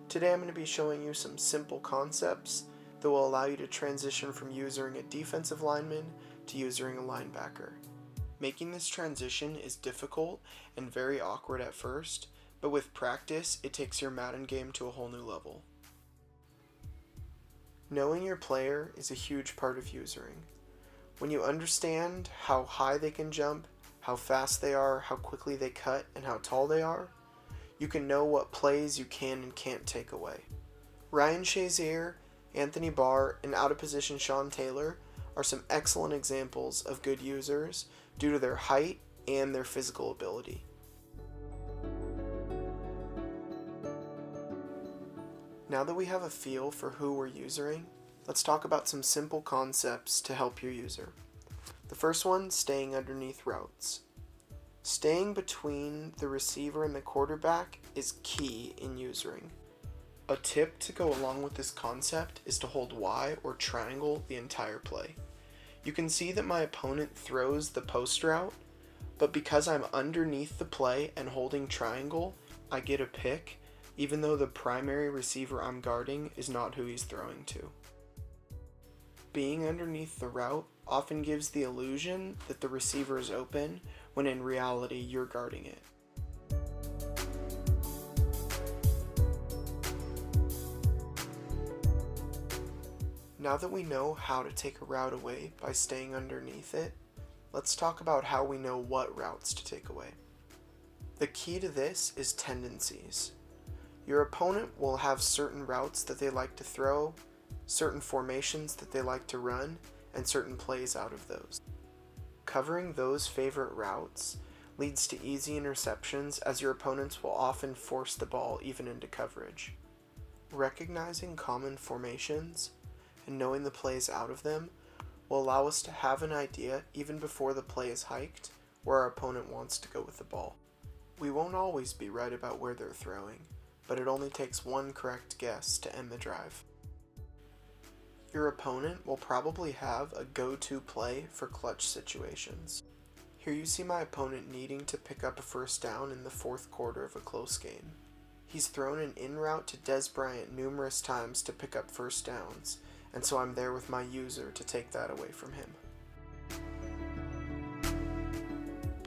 Today I'm going to be showing you some simple concepts that will allow you to transition from using a defensive lineman to using a linebacker. Making this transition is difficult and very awkward at first, but with practice it takes your Madden game to a whole new level. Knowing your player is a huge part of using. When you understand how high they can jump, how fast they are, how quickly they cut, and how tall they are, you can know what plays you can and can't take away. Ryan Shazier, Anthony Barr, and out-of-position Sean Taylor are some excellent examples of good users due to their height and their physical ability. Now that we have a feel for who we're using, let's talk about some simple concepts to help your user. The first one, staying underneath routes. Staying between the receiver and the quarterback is key in using. A tip to go along with this concept is to hold Y or triangle the entire play. You can see that my opponent throws the post route, but because I'm underneath the play and holding triangle, I get a pick, even though the primary receiver I'm guarding is not who he's throwing to. Being underneath the route often gives the illusion that the receiver is open, when in reality you're guarding it. Now that we know how to take a route away by staying underneath it, let's talk about how we know what routes to take away. The key to this is tendencies. Your opponent will have certain routes that they like to throw, certain formations that they like to run, and certain plays out of those. Covering those favorite routes leads to easy interceptions, as your opponents will often force the ball even into coverage. Recognizing common formations and knowing the plays out of them will allow us to have an idea even before the play is hiked where our opponent wants to go with the ball. We won't always be right about where they're throwing, but it only takes one correct guess to end the drive. Your opponent will probably have a go-to play for clutch situations. Here you see my opponent needing to pick up a first down in the fourth quarter of a close game. He's thrown an in route to Dez Bryant numerous times to pick up first downs, and so I'm there with my user to take that away from him.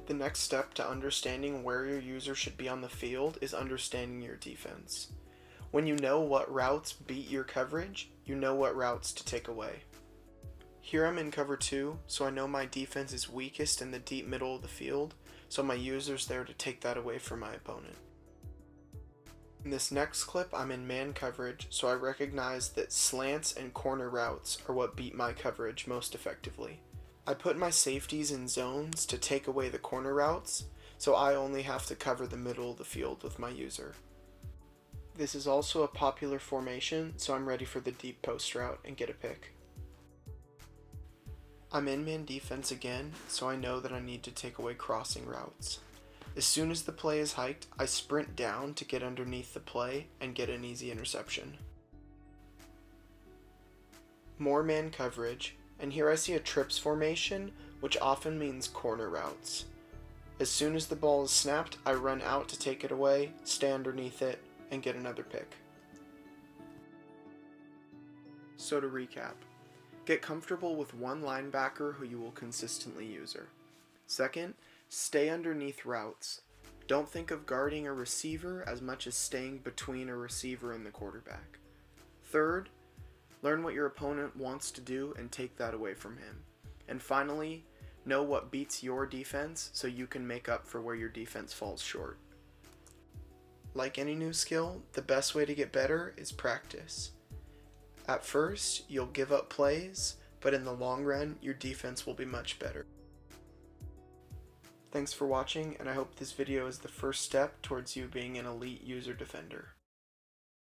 The next step to understanding where your user should be on the field is understanding your defense. When you know what routes beat your coverage, you know what routes to take away. Here I'm in cover 2, so I know my defense is weakest in the deep middle of the field, so my user's there to take that away from my opponent. In this next clip I'm in man coverage, so I recognize that slants and corner routes are what beat my coverage most effectively. I put my safeties in zones to take away the corner routes, so I only have to cover the middle of the field with my user. This is also a popular formation, so I'm ready for the deep post route and get a pick. I'm in man defense again, so I know that I need to take away crossing routes. As soon as the play is hiked, I sprint down to get underneath the play and get an easy interception. More man coverage, and here I see a trips formation, which often means corner routes. As soon as the ball is snapped, I run out to take it away, stay underneath it, and get another pick. So to recap, get comfortable with one linebacker who you will consistently use. Second, stay underneath routes. Don't think of guarding a receiver as much as staying between a receiver and the quarterback. Third, learn what your opponent wants to do and take that away from him. And finally, know what beats your defense so you can make up for where your defense falls short. Like any new skill, the best way to get better is practice. At first, you'll give up plays, but in the long run, your defense will be much better. Thanks for watching, and I hope this video is the first step towards you being an elite user defender.